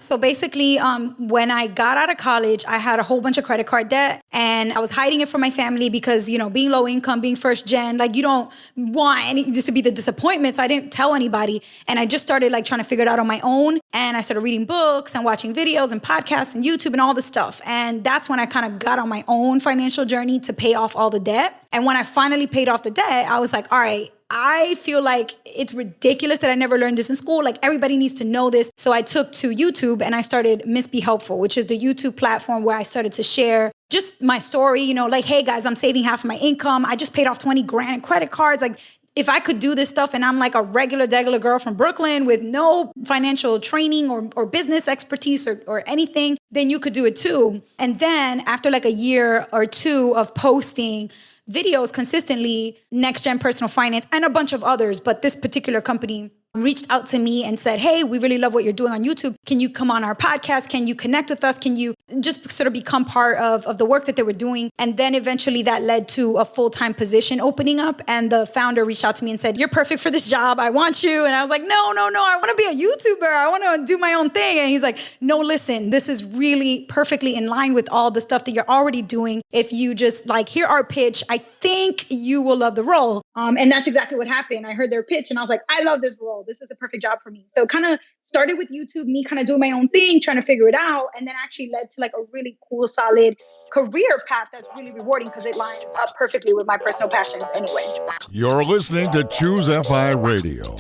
So basically, when I got out of college, I had a whole bunch of credit card debt and I was hiding it from my family because, being low income, being first gen, like you don't want any just to be the disappointment. So I didn't tell anybody. And I just started like trying to figure it out on my own. And I started reading books and watching videos and podcasts and YouTube and all this stuff. And that's when I kind of got on my own financial journey to pay off all the debt. And when I finally paid off the debt, I was like, all right, I feel like it's ridiculous that I never learned this in school. Like everybody needs to know this. So I took to YouTube and I started Miss Be Helpful, which is the YouTube platform where I started to share just my story, like, hey guys, I'm saving half of my income. I just paid off 20 grand in credit cards. Like if I could do this stuff and I'm like a regular degular girl from Brooklyn with no financial training or business expertise or anything, then you could do it too. And then after like a year or two of posting videos consistently, NextGen Personal Finance and a bunch of others, but this particular company reached out to me and said, hey, we really love what you're doing on YouTube. Can you come on our podcast? Can you connect with us? Can you just sort of become part of the work that they were doing? And then eventually that led to a full-time position opening up. And the founder reached out to me and said, you're perfect for this job. I want you. And I was like, no, I want to be a YouTuber. I want to do my own thing. And he's like, no, listen, this is really perfectly in line with all the stuff that you're already doing. If you just like hear our pitch, I think you will love the role. And that's exactly what happened. I heard their pitch and I was like, I love this role. This is the perfect job for me. So kind of started with YouTube, me kind of doing my own thing, trying to figure it out. And then actually led to like a really cool, solid career path that's really rewarding because it lines up perfectly with my personal passions anyway. You're listening to ChooseFI Radio.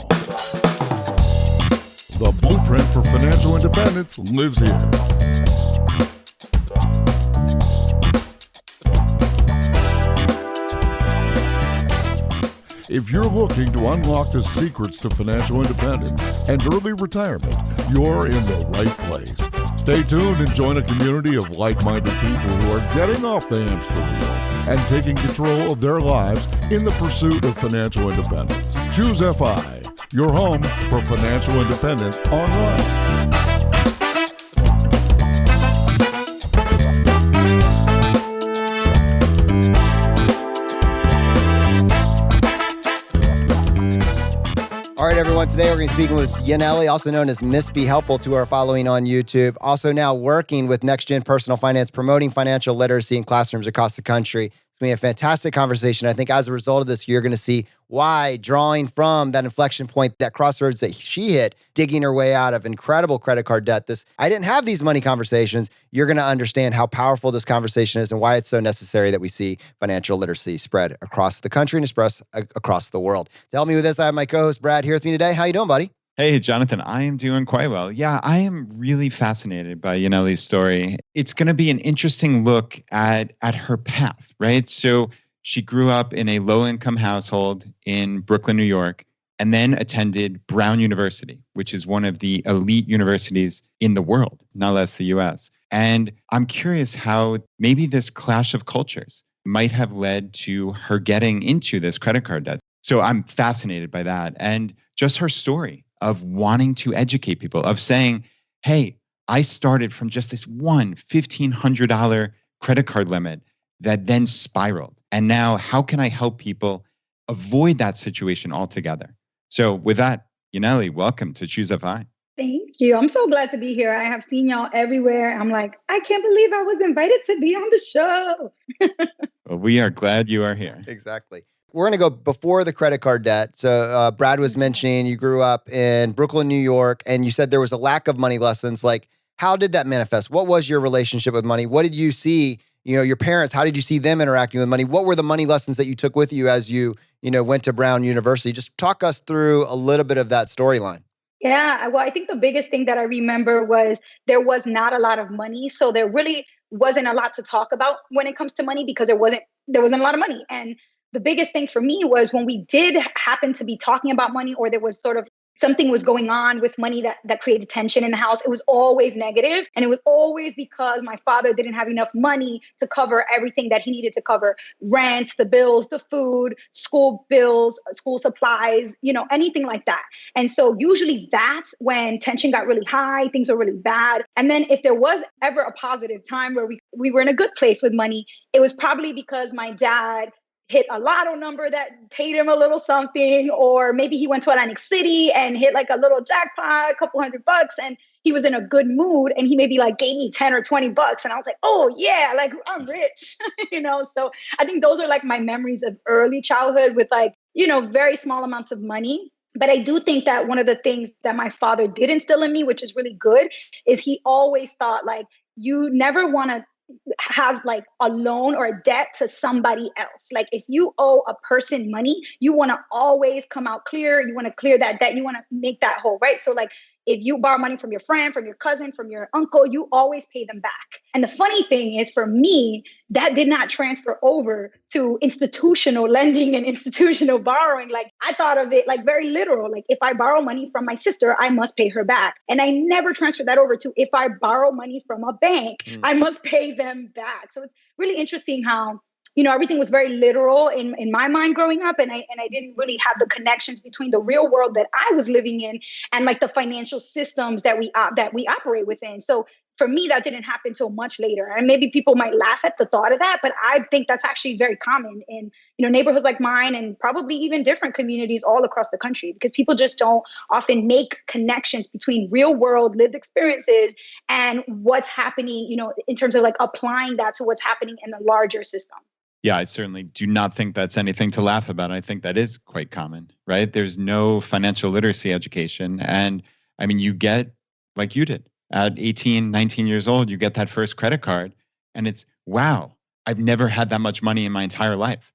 The blueprint for financial independence lives here. If you're looking to unlock the secrets to financial independence and early retirement, you're in the right place. Stay tuned and join a community of like-minded people who are getting off the hamster wheel and taking control of their lives in the pursuit of financial independence. ChooseFI, your home for financial independence online. All right, everyone. Today we're going to be speaking with Yanely, also known as Miss Be Helpful to our following on YouTube. Also now working with NextGen Personal Finance, promoting financial literacy in classrooms across the country. It's going to be a fantastic conversation. I think as a result of this, you're going to see why, drawing from that inflection point, that crossroads that she hit, digging her way out of incredible credit card debt. I didn't have these money conversations. You're going to understand how powerful this conversation is and why it's so necessary that we see financial literacy spread across the country and express across the world. To help me with this, I have my co-host Brad here with me today. How you doing, buddy? Hey, Jonathan, I am doing quite well. Yeah, I am really fascinated by Yaneli's story. It's going to be an interesting look at her path, right? So she grew up in a low-income household in Brooklyn, New York, and then attended Brown University, which is one of the elite universities in the world, not less the US. And I'm curious how maybe this clash of cultures might have led to her getting into this credit card debt. So I'm fascinated by that. And just her story of wanting to educate people, of saying, hey, I started from just this one $1,500 credit card limit that then spiraled. And now how can I help people avoid that situation altogether? So with that, Yanely, welcome to ChooseFI. Thank you. I'm so glad to be here. I have seen y'all everywhere. I'm like, I can't believe I was invited to be on the show. Well, we are glad you are here. Exactly. We're going to go before the credit card debt. So Brad was mentioning you grew up in Brooklyn, New York, and you said there was a lack of money lessons. Like, how did that manifest? What was your relationship with money? What did you see, your parents, how did you see them interacting with money? What were the money lessons that you took with you as you went to Brown University? Just talk us through a little bit of that storyline. Yeah, well, I think the biggest thing that I remember was there was not a lot of money. So there really wasn't a lot to talk about when it comes to money because there wasn't a lot of money. And the biggest thing for me was when we did happen to be talking about money or there was sort of something was going on with money that created tension in the house, it was always negative. And it was always because my father didn't have enough money to cover everything that he needed to cover: rent, the bills, the food, school bills, school supplies, anything like that. And so usually that's when tension got really high, things were really bad. And then if there was ever a positive time where we were in a good place with money, it was probably because my dad hit a lotto number that paid him a little something, or maybe he went to Atlantic City and hit like a little jackpot, a couple $100, and he was in a good mood and he maybe like gave me 10 or 20 bucks. And I was like, oh yeah, like I'm rich, So I think those are like my memories of early childhood with like, very small amounts of money. But I do think that one of the things that my father did instill in me, which is really good, is he always thought like, you never want to have like a loan or a debt to somebody else. Like if you owe a person money, you want to always come out clear. You want to clear that debt. You want to make that whole, right? So like if you borrow money from your friend, from your cousin, from your uncle, you always pay them back. And the funny thing is for me, that did not transfer over to institutional lending and institutional borrowing. Like I thought of it like very literal. Like if I borrow money from my sister, I must pay her back. And I never transferred that over to if I borrow money from a bank, I must pay them back. So it's really interesting how everything was very literal in my mind growing up. And I didn't really have the connections between the real world that I was living in and like the financial systems that we operate within. So for me, that didn't happen till much later. And maybe people might laugh at the thought of that, but I think that's actually very common in, neighborhoods like mine and probably even different communities all across the country, because people just don't often make connections between real world lived experiences and what's happening, in terms of like applying that to what's happening in the larger system. Yeah, I certainly do not think that's anything to laugh about. I think that is quite common, right? There's no financial literacy education. And I mean, you get, like you did, at 18, 19 years old, you get that first credit card and it's, wow, I've never had that much money in my entire life,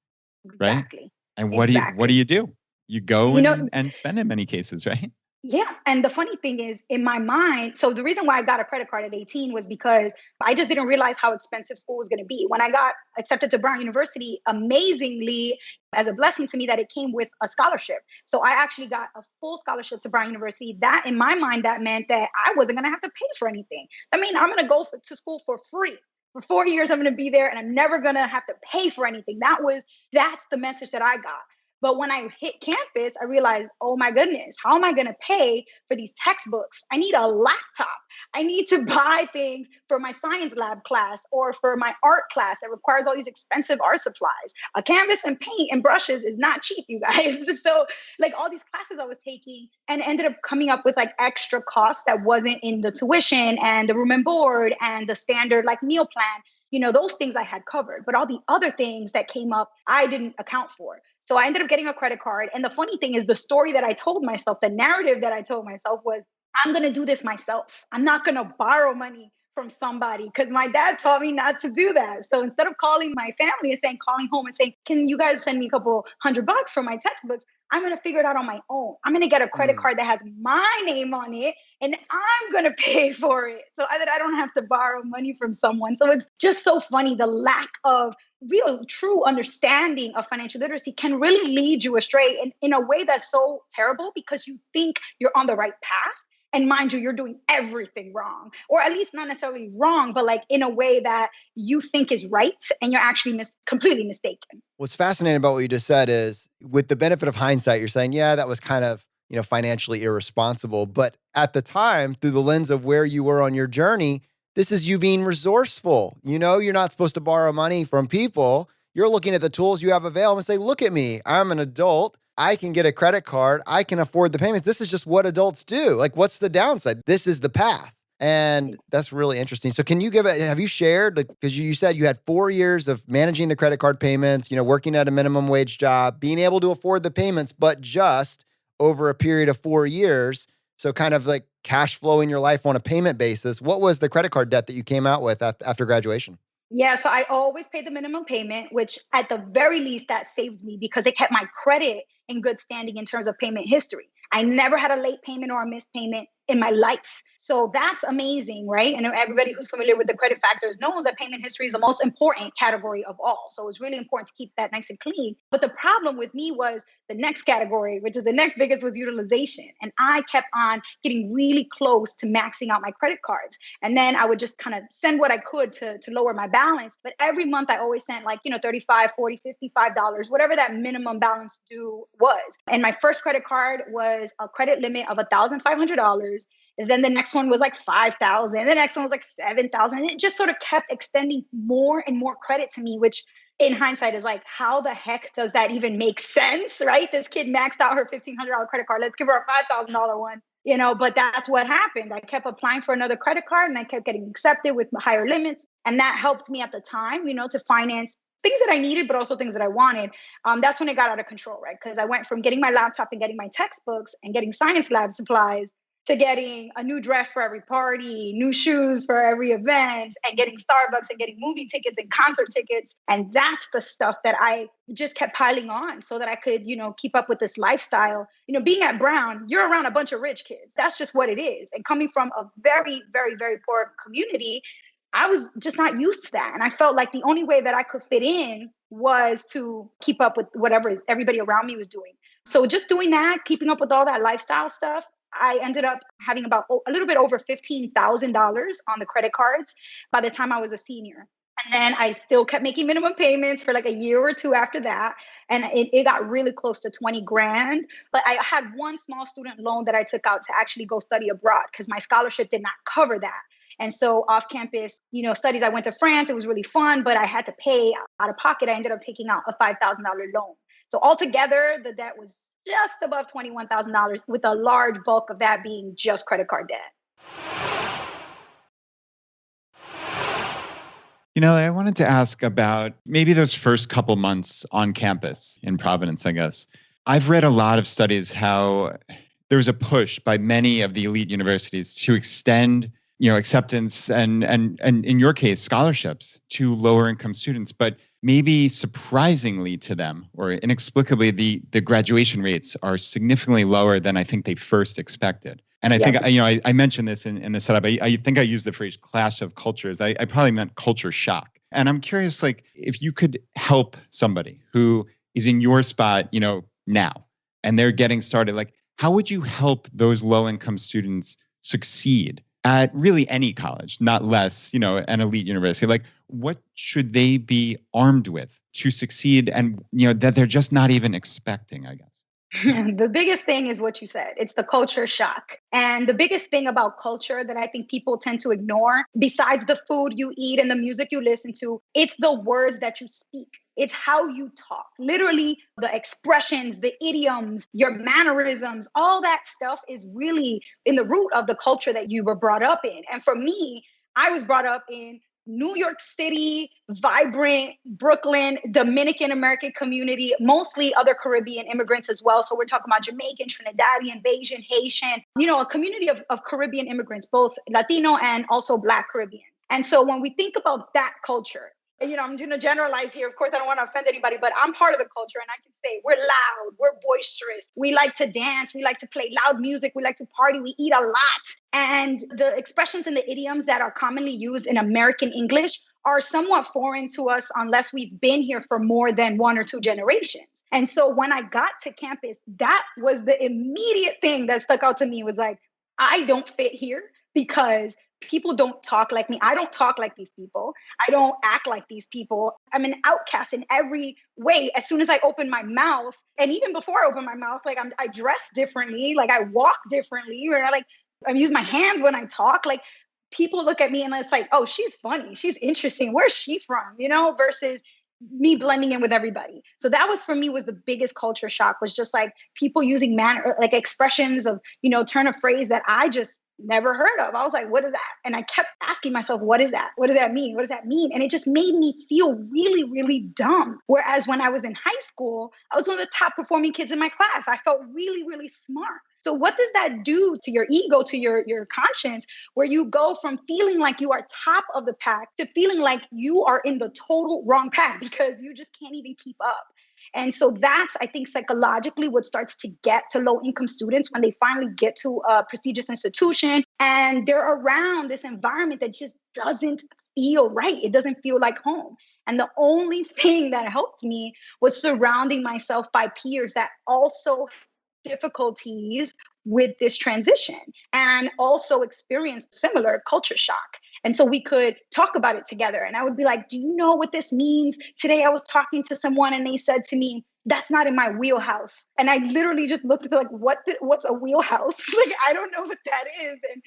right? Exactly. And what do you do? You go and spend in many cases, right? Yeah. And the funny thing is in my mind, so the reason why I got a credit card at 18 was because I just didn't realize how expensive school was going to be. When I got accepted to Brown University, amazingly, as a blessing to me, that it came with a scholarship. So I actually got a full scholarship to Brown University. That in my mind, that meant that I wasn't going to have to pay for anything. I mean, I'm going to go to school for free. For 4 years, I'm going to be there and I'm never going to have to pay for anything. That's the message that I got. But when I hit campus, I realized, oh my goodness, how am I going to pay for these textbooks? I need a laptop. I need to buy things for my science lab class or for my art class that requires all these expensive art supplies. A canvas and paint and brushes is not cheap, you guys. So like all these classes I was taking and ended up coming up with like extra costs that wasn't in the tuition and the room and board and the standard like meal plan. Those things I had covered, but all the other things that came up, I didn't account for. So I ended up getting a credit card. And the funny thing is the story that I told myself, the narrative that I told myself was, I'm going to do this myself. I'm not going to borrow money from somebody because my dad taught me not to do that. So instead of calling my family and calling home and saying, can you guys send me a couple $100 for my textbooks? I'm going to figure it out on my own. I'm going to get a credit card that has my name on it and I'm going to pay for it so that I don't have to borrow money from someone. So it's just so funny. The lack of real, true understanding of financial literacy can really lead you astray in a way that's so terrible because you think you're on the right path. And mind you, you're doing everything wrong, or at least not necessarily wrong, but like in a way that you think is right. And you're actually completely mistaken. What's fascinating about what you just said is with the benefit of hindsight, you're saying, yeah, that was kind of, financially irresponsible. But at the time, through the lens of where you were on your journey, this is you being resourceful. You're not supposed to borrow money from people. You're looking at the tools you have available and say, look at me, I'm an adult. I can get a credit card. I can afford the payments. This is just what adults do. Like, what's the downside? This is the path. And that's really interesting. So can you have you shared, because you said you had 4 years of managing the credit card payments, working at a minimum wage job, being able to afford the payments, but just over a period of 4 years. So kind of like cash flow in your life on a payment basis. What was the credit card debt that you came out with after graduation? Yeah, so I always paid the minimum payment, which at the very least that saved me because it kept my credit in good standing in terms of payment history. I never had a late payment or a missed payment in my life. So that's amazing, right? And everybody who's familiar with the credit factors knows that payment history is the most important category of all. So it's really important to keep that nice and clean. But the problem with me was the next category, which is the next biggest, was utilization. And I kept on getting really close to maxing out my credit cards. And then I would just kind of send what I could to lower my balance. But every month I always sent like, $35, $40, $55, whatever that minimum balance due was. And my first credit card was a credit limit of $1,500. And then the next one was like $5,000. The next one was like $7,000. And it just sort of kept extending more and more credit to me, which in hindsight is like, how the heck does that even make sense, right? This kid maxed out her $1,500 credit card. Let's give her a $5,000 one. but that's what happened. I kept applying for another credit card and I kept getting accepted with higher limits. And that helped me at the time, to finance things that I needed, but also things that I wanted. That's when it got out of control, right? Because I went from getting my laptop and getting my textbooks and getting science lab supplies to getting a new dress for every party, new shoes for every event, and getting Starbucks and getting movie tickets and concert tickets. And that's the stuff that I just kept piling on so that I could, keep up with this lifestyle. Being at Brown, you're around a bunch of rich kids. That's just what it is. And coming from a very, very, very poor community, I was just not used to that. And I felt like the only way that I could fit in was to keep up with whatever everybody around me was doing. So just doing that, keeping up with all that lifestyle stuff, I ended up having about a little bit over $15,000 on the credit cards by the time I was a senior. And then I still kept making minimum payments for like a year or two after that. And it got really close to 20 grand. But I had one small student loan that I took out to actually go study abroad because my scholarship did not cover that. And so off campus, studies, I went to France. It was really fun, but I had to pay out of pocket. I ended up taking out a $5,000 loan. So altogether, the debt was just above $21,000, with a large bulk of that being just credit card debt. I wanted to ask about maybe those first couple months on campus in Providence, I guess. I've read a lot of studies how there was a push by many of the elite universities to extend acceptance and in your case, scholarships to lower income students. But maybe surprisingly to them or inexplicably, the graduation rates are significantly lower than I think they first expected. And I think, I mentioned this in the setup. I think I used the phrase clash of cultures. I probably meant culture shock. And I'm curious, if you could help somebody who is in your spot, now, and they're getting started, how would you help those low income students succeed at really any college, not less, an elite university? What should they be armed with to succeed and, that they're just not even expecting, I guess? The biggest thing is what you said. It's the culture shock. And the biggest thing about culture that I think people tend to ignore, besides the food you eat and the music you listen to, it's the words that you speak. It's how you talk. Literally, the expressions, the idioms, your mannerisms, all that stuff is really in the root of the culture that you were brought up in. And for me, I was brought up in New York City, vibrant Brooklyn, Dominican American community, mostly other Caribbean immigrants as well. So we're talking about Jamaican, Trinidadian, Bayesian, Haitian, a community of Caribbean immigrants, both Latino and also Black Caribbeans. And so when we think about that culture, I'm going to generalize here. Of course, I don't want to offend anybody, but I'm part of the culture. And I can say we're loud, we're boisterous. We like to dance. We like to play loud music. We like to party. We eat a lot. And the expressions and the idioms that are commonly used in American English are somewhat foreign to us unless we've been here for more than one or two generations. And so when I got to campus, that was the immediate thing that stuck out to me, was I don't fit here because people don't talk like me. I don't talk like these people. I don't act like these people. I'm an outcast in every way. As soon as I open my mouth, and even before I open my mouth, I dress differently. I walk differently. Or I use my hands when I talk. People look at me and it's oh, she's funny. She's interesting. Where's she from? Versus me blending in with everybody. So that was, for me, was the biggest culture shock, was just people using expressions of, turn of phrase that I just never heard of. I was what is that? And I kept asking myself, what is that? What does that mean? What does that mean? And it just made me feel really, really dumb. Whereas when I was in high school, I was one of the top performing kids in my class. I felt really, really smart. So what does that do to your ego, to your conscience, where you go from feeling like you are top of the pack to feeling like you are in the total wrong pack because you just can't even keep up? And so that's, I think, psychologically what starts to get to low-income students when they finally get to a prestigious institution and they're around this environment that just doesn't feel right. It doesn't feel like home. And the only thing that helped me was surrounding myself by peers that also difficulties with this transition and also experienced similar culture shock. And so we could talk about it together. And I would be do you know what this means? Today I was talking to someone and they said to me, that's not in my wheelhouse. And I literally just looked at what's a wheelhouse? I don't know what that is. And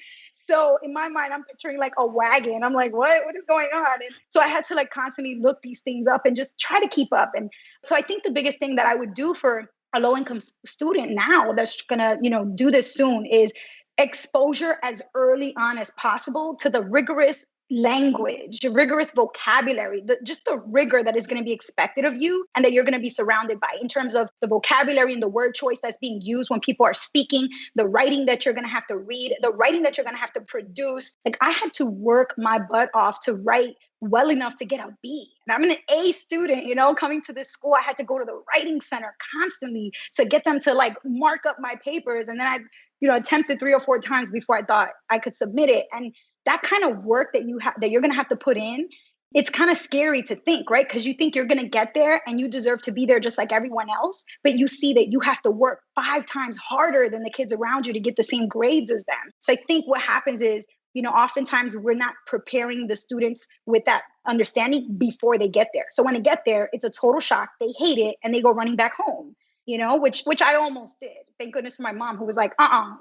so in my mind, I'm picturing a wagon. I'm what is going on? And so I had to constantly look these things up and just try to keep up. And so I think the biggest thing that I would do for a low-income student now that's going to, do this soon is exposure as early on as possible to the rigorous language, rigorous vocabulary, just the rigor that is going to be expected of you and that you're going to be surrounded by in terms of the vocabulary and the word choice that's being used when people are speaking, the writing that you're going to have to read, the writing that you're going to have to produce. Like I had to work my butt off to write well enough to get a B. And I'm an A student, coming to this school, I had to go to the writing center constantly to get them to like mark up my papers. And then I, attempted 3 or 4 times before I thought I could submit it. And that kind of work that you're going to have to put in, it's kind of scary to think, right? Because you think you're going to get there and you deserve to be there just like everyone else. But you see that you have to work 5 times harder than the kids around you to get the same grades as them. So I think what happens is, oftentimes we're not preparing the students with that understanding before they get there. So when they get there, it's a total shock. They hate it and they go running back home, which I almost did. Thank goodness for my mom who was like,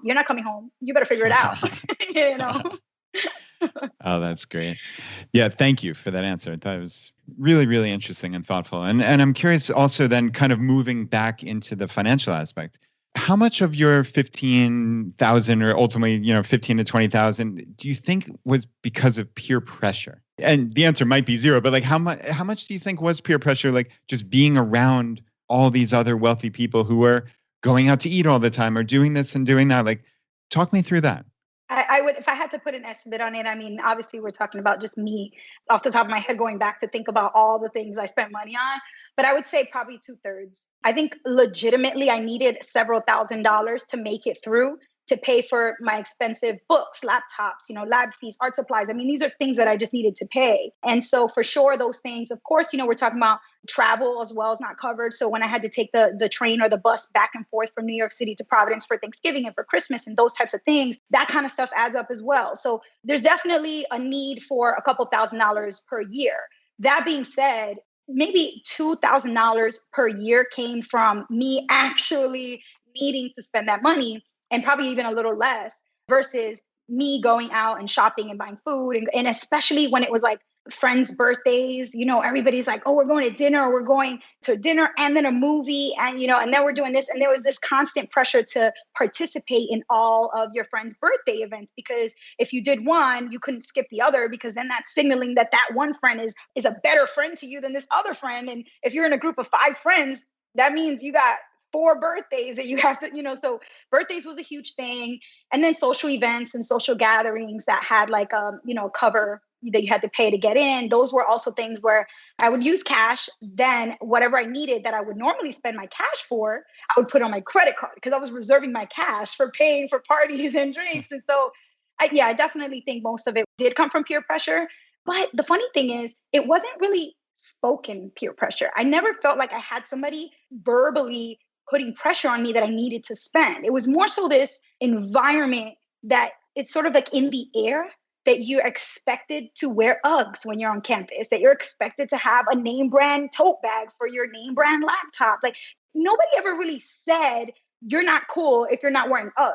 you're not coming home. You better figure it out. Oh, that's great. Yeah, thank you for that answer. That was really, really interesting and thoughtful. And I'm curious also then kind of moving back into the financial aspect. How much of your 15,000 or ultimately, 15 to 20,000 do you think was because of peer pressure? And the answer might be 0, but like how much do you think was peer pressure, like just being around all these other wealthy people who were going out to eat all the time or doing this and doing that? Like, talk me through that. I would, if I had to put an estimate on it, I mean, obviously we're talking about just me off the top of my head, going back to think about all the things I spent money on, but I would say probably 2/3. I think legitimately I needed several $1,000s to make it through, to pay for my expensive books, laptops, lab fees, art supplies. I mean, these are things that I just needed to pay. And so for sure, those things, of course, we're talking about travel as well is not covered. So when I had to take the train or the bus back and forth from New York City to Providence for Thanksgiving and for Christmas and those types of things, that kind of stuff adds up as well. So there's definitely a need for a couple $1,000s per year. That being said, maybe $2,000 per year came from me actually needing to spend that money, and probably even a little less, versus me going out and shopping and buying food. And especially when it was like friends' birthdays, everybody's like, oh, we're going to dinner, or we're going to dinner and then a movie. And, and then we're doing this. And there was this constant pressure to participate in all of your friends' birthday events, because if you did one, you couldn't skip the other, because then that's signaling that one friend is a better friend to you than this other friend. And if you're in a group of 5 friends, that means you got 4 birthdays that you have to, so birthdays was a huge thing. And then social events and social gatherings that had like, cover that you had to pay to get in. Those were also things where I would use cash. Then whatever I needed that I would normally spend my cash for, I would put on my credit card, because I was reserving my cash for paying for parties and drinks. And so I definitely think most of it did come from peer pressure. But the funny thing is, it wasn't really spoken peer pressure. I never felt like I had somebody verbally putting pressure on me that I needed to spend. It was more so this environment that it's sort of like in the air, that you're expected to wear Uggs when you're on campus, that you're expected to have a name brand tote bag for your name brand laptop. Like nobody ever really said you're not cool if you're not wearing Uggs.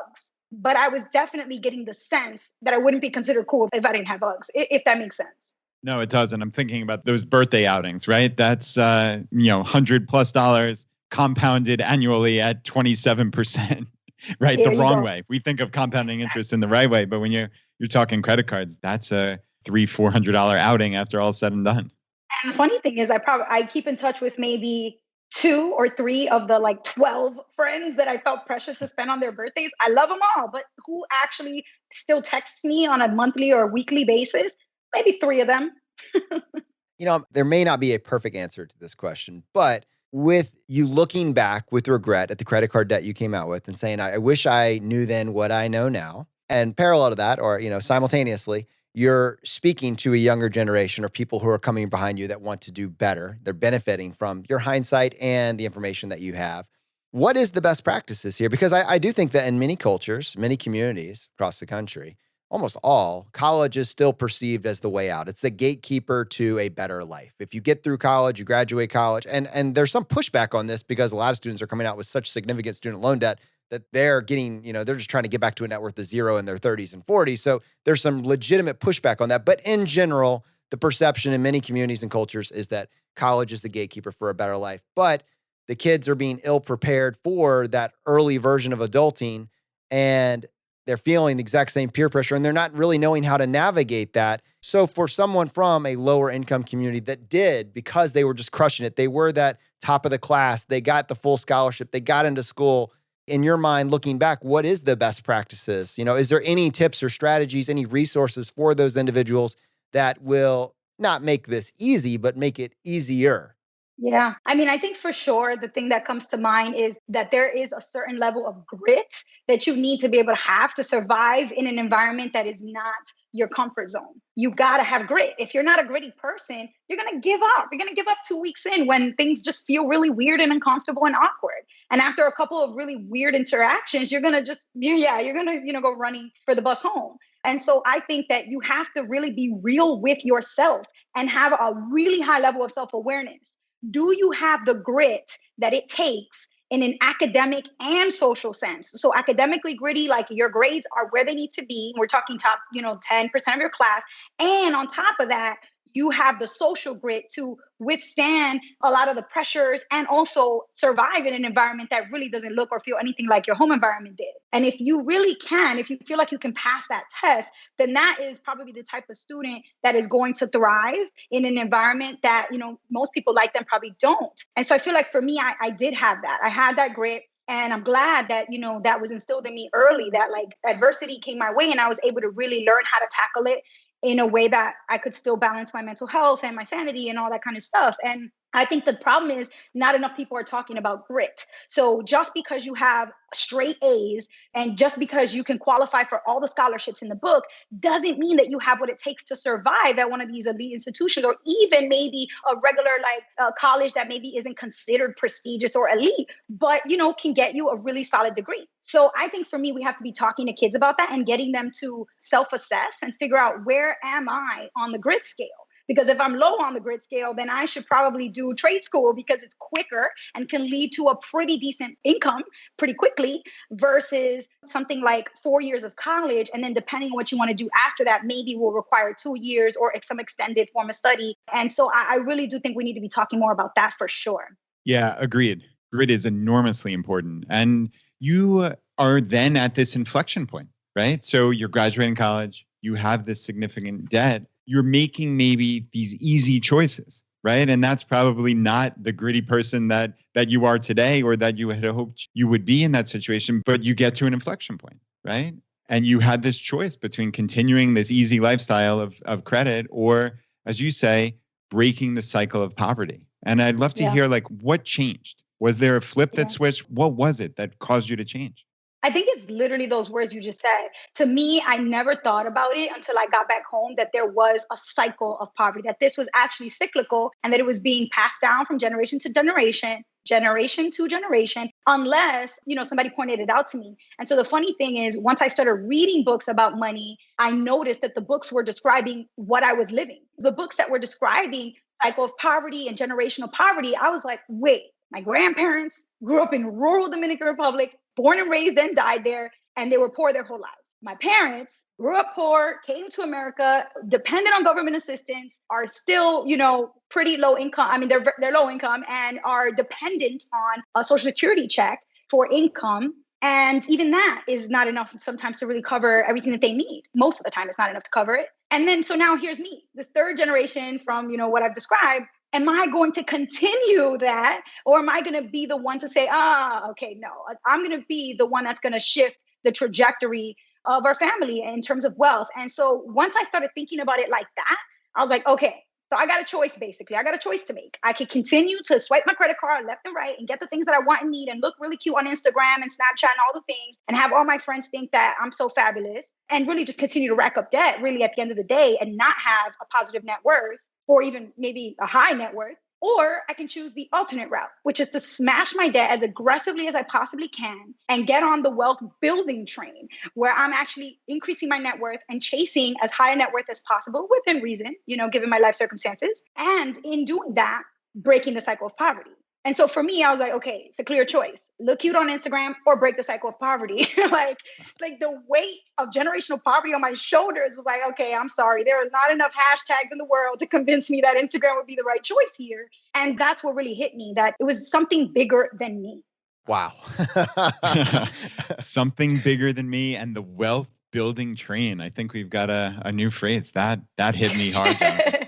But I was definitely getting the sense that I wouldn't be considered cool if I didn't have Uggs, if that makes sense. No, it doesn't. I'm thinking about those birthday outings, right? That's, $100+ compounded annually at 27%, right? There The you wrong go. way. We think of compounding interest in the right way, but when you're talking credit cards, that's a $300-$400 outing after all said and done. And the funny thing is, I keep in touch with maybe 2 or 3 of the like 12 friends that I felt pressured to spend on their birthdays. I love them all, but who actually still texts me on a monthly or weekly basis? Maybe 3 of them. There may not be a perfect answer to this question, but with you looking back with regret at the credit card debt you came out with and saying, I wish I knew then what I know now. And parallel to that, or, simultaneously, you're speaking to a younger generation or people who are coming behind you that want to do better. They're benefiting from your hindsight and the information that you have. What is the best practices here? Because I do think that in many cultures, many communities across the country, almost all, college is still perceived as the way out. It's the gatekeeper to a better life. If you get through college, you graduate college, and there's some pushback on this because a lot of students are coming out with such significant student loan debt that they're getting, they're just trying to get back to a net worth of 0 in their 30s and 40s. So there's some legitimate pushback on that. But in general, the perception in many communities and cultures is that college is the gatekeeper for a better life. But the kids are being ill prepared for that early version of adulting, and they're feeling the exact same peer pressure and they're not really knowing how to navigate that. So for someone from a lower income community that did, because they were just crushing it, they were that top of the class, they got the full scholarship, they got into school. In your mind, looking back, what is the best practices? Is there any tips or strategies, any resources for those individuals that will not make this easy, but make it easier? Yeah. I mean, I think for sure the thing that comes to mind is that there is a certain level of grit that you need to be able to have to survive in an environment that is not your comfort zone. You got to have grit. If you're not a gritty person, you're going to give up. You're going to give up 2 weeks in when things just feel really weird and uncomfortable and awkward. And after a couple of really weird interactions, you're going to just, you're going to, go running for the bus home. And so I think that you have to really be real with yourself and have a really high level of self-awareness. Do you have the grit that it takes in an academic and social sense? So academically gritty, like your grades are where they need to be. We're talking top, 10% of your class. And on top of that, you have the social grit to withstand a lot of the pressures and also survive in an environment that really doesn't look or feel anything like your home environment did. And if you really can, if you feel like you can pass that test, then that is probably the type of student that is going to thrive in an environment that, most people like them probably don't. And so I feel like for me, I did have that. I had that grit. And I'm glad that, that was instilled in me early, that like adversity came my way and I was able to really learn how to tackle it in a way that I could still balance my mental health and my sanity and all that kind of stuff. And I think the problem is not enough people are talking about grit. So just because you have straight A's and just because you can qualify for all the scholarships in the book doesn't mean that you have what it takes to survive at one of these elite institutions or even maybe a regular college that maybe isn't considered prestigious or elite, but, can get you a really solid degree. So I think for me, we have to be talking to kids about that and getting them to self-assess and figure out where am I on the grit scale? Because if I'm low on the grit scale, then I should probably do trade school because it's quicker and can lead to a pretty decent income pretty quickly versus something like 4 years of college. And then depending on what you want to do after that, maybe will require 2 years or some extended form of study. And so I really do think we need to be talking more about that for sure. Yeah, agreed. Grit is enormously important. And you are then at this inflection point, right? So you're graduating college, you have this significant debt. You're making maybe these easy choices, right? And that's probably not the gritty person that you are today or that you had hoped you would be in that situation, but you get to an inflection point, right? And you had this choice between continuing this easy lifestyle of credit or, as you say, breaking the cycle of poverty. And I'd love to hear what changed? Was there a flip that switched? What was it that caused you to change? I think it's literally those words you just said. To me, I never thought about it until I got back home that there was a cycle of poverty, that this was actually cyclical and that it was being passed down from generation to generation to generation, unless, somebody pointed it out to me. And so the funny thing is, once I started reading books about money, I noticed that the books were describing what I was living. The books that were describing cycle of poverty and generational poverty, I was like, wait, my grandparents grew up in rural Dominican Republic, born and raised and died there, and they were poor their whole lives. My parents grew up poor, came to America, depended on government assistance, are still, pretty low income. I mean, they're low income and are dependent on a Social Security check for income. And even that is not enough sometimes to really cover everything that they need. Most of the time, it's not enough to cover it. And then, so now here's me, this third generation from, what I've described. Am I going to continue that? Or am I going to be the one to say, okay, no, I'm going to be the one that's going to shift the trajectory of our family in terms of wealth. And so once I started thinking about it like that, I was like, okay, so I got a choice, basically. I got a choice to make. I could continue to swipe my credit card left and right and get the things that I want and need and look really cute on Instagram and Snapchat and all the things and have all my friends think that I'm so fabulous and really just continue to rack up debt really at the end of the day and not have a positive net worth or even maybe a high net worth. Or I can choose the alternate route, which is to smash my debt as aggressively as I possibly can and get on the wealth building train where I'm actually increasing my net worth and chasing as high a net worth as possible within reason, given my life circumstances. And in doing that, breaking the cycle of poverty. And so for me, I was like, okay, it's a clear choice. Look cute on Instagram or break the cycle of poverty. like the weight of generational poverty on my shoulders was like, okay, I'm sorry. There are not enough hashtags in the world to convince me that Instagram would be the right choice here. And that's what really hit me, that it was something bigger than me. Wow. Something bigger than me and the wealth building train. I think we've got a new phrase that hit me hard, Jonathan.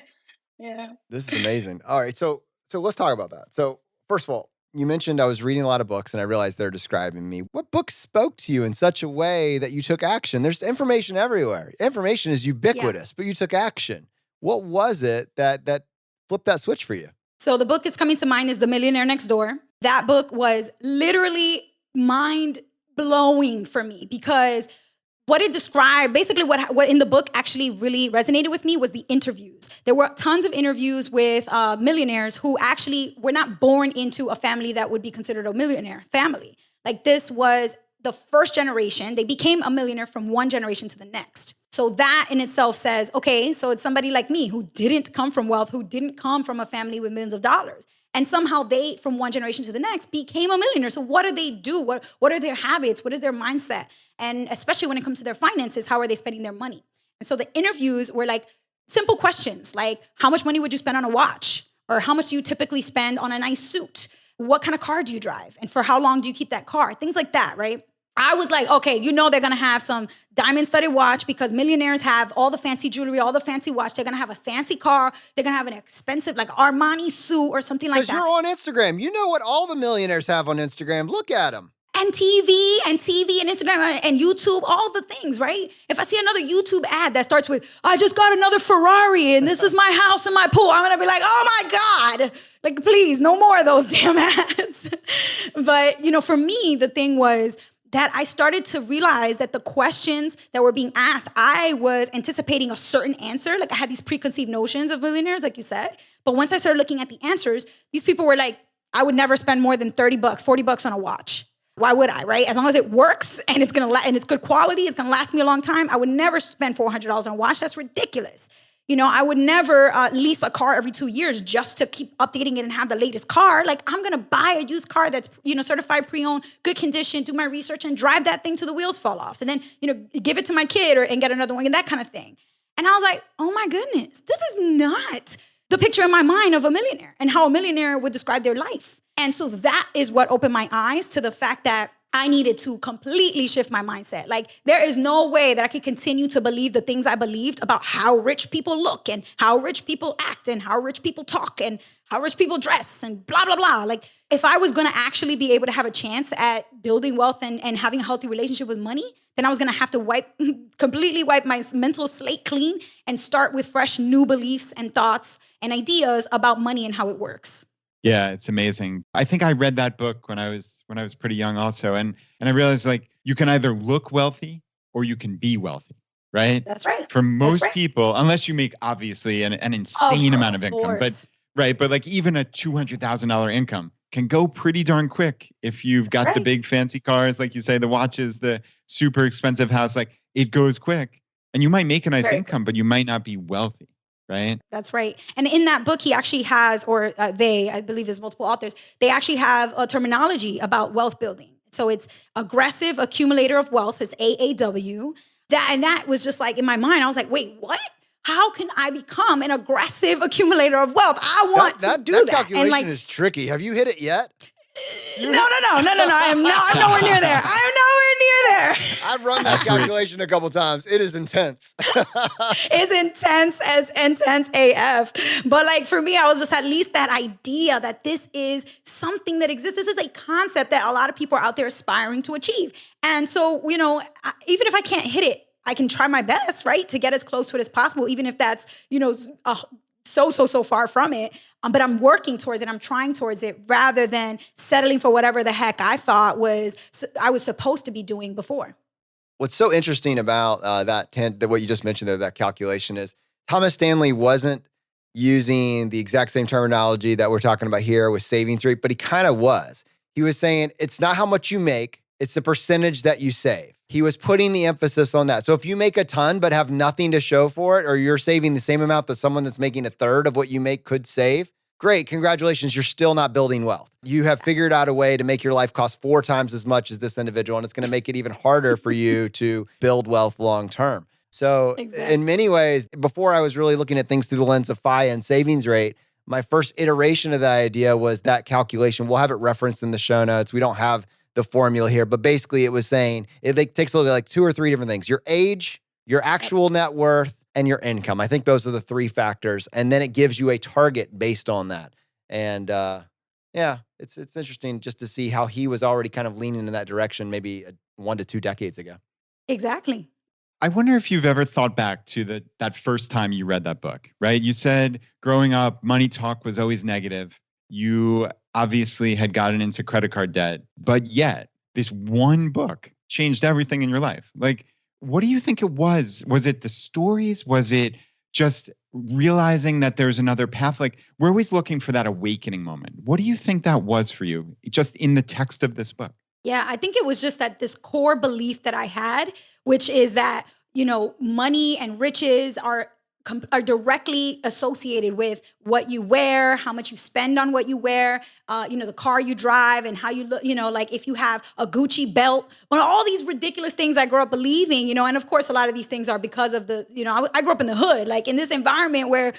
Yeah. This is amazing. All right. So let's talk about that. So first of all, you mentioned I was reading a lot of books and I realized they're describing me. What book spoke to you in such a way that you took action? There's information everywhere. Information is ubiquitous, but you took action. What was it that flipped that switch for you? So the book that's coming to mind is The Millionaire Next Door. That book was literally mind blowing for me because what it described, basically what in the book actually really resonated with me was the interviews. There were tons of interviews with millionaires who actually were not born into a family that would be considered a millionaire family. Like this was the first generation. They became a millionaire from one generation to the next. So that in itself says, okay, so it's somebody like me who didn't come from wealth, who didn't come from a family with millions of dollars. And somehow they, from one generation to the next, became a millionaire. So what do they do? What are their habits? What is their mindset? And especially when it comes to their finances, how are they spending their money? And so the interviews were like simple questions like, how much money would you spend on a watch? Or how much do you typically spend on a nice suit? What kind of car do you drive? And for how long do you keep that car? Things like that, right? I was like, okay, they're going to have some diamond-studded watch because millionaires have all the fancy jewelry, all the fancy watch. They're going to have a fancy car. They're going to have an expensive, like Armani suit or something like that. Because you're on Instagram. You know what all the millionaires have on Instagram. Look at them. And TV and Instagram and YouTube, all the things, right? If I see another YouTube ad that starts with, I just got another Ferrari and this is my house and my pool, I'm going to be like, oh my God, like, please, no more of those damn ads. But, for me, the thing was, that I started to realize that the questions that were being asked, I was anticipating a certain answer. Like I had these preconceived notions of millionaires, like you said. But once I started looking at the answers, these people were like, I would never spend more than $30, $40 on a watch. Why would I, right? As long as it works and it's and it's good quality, it's gonna last me a long time. I would never spend $400 on a watch. That's ridiculous. I would never lease a car every 2 years just to keep updating it and have the latest car. Like I'm going to buy a used car that's, certified pre-owned, good condition, do my research and drive that thing till the wheels fall off. And then, give it to my kid and get another one and that kind of thing. And I was like, oh my goodness, this is not the picture in my mind of a millionaire and how a millionaire would describe their life. And so that is what opened my eyes to the fact that I needed to completely shift my mindset. Like there is no way that I could continue to believe the things I believed about how rich people look and how rich people act and how rich people talk and how rich people dress and blah, blah, blah. Like if I was going to actually be able to have a chance at building wealth and having a healthy relationship with money, then I was going to have to completely wipe my mental slate clean and start with fresh new beliefs and thoughts and ideas about money and how it works. Yeah, it's amazing. I think I read that book when I was pretty young also. And I realized like you can either look wealthy or you can be wealthy, right? That's right. For most people, unless you make obviously an insane amount of income, but like even a $200,000 income can go pretty darn quick if you've got the big fancy cars, like you say, the watches, the super expensive house, like it goes quick and you might make a nice income, but you might not be wealthy. Right? That's right. And in that book, he actually has, or I believe there's multiple authors, they actually have a terminology about wealth building. So it's aggressive accumulator of wealth is AAW. That was just like in my mind, I was like, wait, what? How can I become an aggressive accumulator of wealth? I want to do that. That calculation is tricky. Have you hit it yet? No. I'm nowhere near there. I've run that calculation a couple times. It is intense. It's intense AF. But like for me, I was just at least that idea that this is something that exists. This is a concept that a lot of people are out there aspiring to achieve. And so, even if I can't hit it, I can try my best, right, to get as close to it as possible, even if that's, so far from it. But I'm working towards it. I'm trying towards it rather than settling for whatever the heck I thought I was supposed to be doing before. What's so interesting about what you just mentioned there, that calculation is Thomas Stanley wasn't using the exact same terminology that we're talking about here with savings rate, but he kind of was. He was saying it's not how much you make, it's the percentage that you save. He was putting the emphasis on that. So if you make a ton but have nothing to show for it, or you're saving the same amount that someone that's making a third of what you make could save, great, congratulations, you're still not building wealth. You have figured out a way to make your life cost 4 times as much as this individual, and it's going to make it even harder for you to build wealth long term. So in many ways, before I was really looking at things through the lens of FI and savings rate, my first iteration of that idea was that calculation. We'll have it referenced in the show notes. We don't have the formula here, but basically it was saying it takes a look at like 2 or 3 different things: your age, your actual net worth, and your income. I think those are the 3 factors. And then it gives you a target based on that. And yeah, it's interesting just to see how he was already kind of leaning in that direction maybe 1 to 2 decades ago. Exactly. I wonder if you've ever thought back to that first time you read that book, right? You said growing up, money talk was always negative. You obviously had gotten into credit card debt, but yet this one book changed everything in your life. Like, what do you think it was? Was it the stories? Was it just realizing that there's another path? Like, we're always looking for that awakening moment. What do you think that was for you, just in the text of this book? Yeah, I think it was just that this core belief that I had, which is that, money and riches are directly associated with what you wear, how much you spend on what you wear, the car you drive and how you look, like if you have a Gucci belt, all these ridiculous things I grew up believing, and of course a lot of these things are because of I grew up in the hood, like in this environment where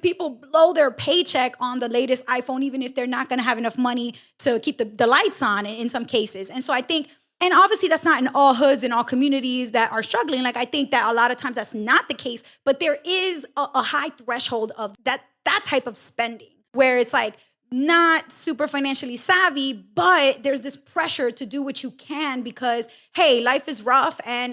people blow their paycheck on the latest iPhone, even if they're not going to have enough money to keep the lights on in some cases. And so I think, and obviously that's not in all hoods and all communities that are struggling. Like I think that a lot of times that's not the case, but there is a high threshold of that type of spending where it's like not super financially savvy, but there's this pressure to do what you can because, hey, life is rough and,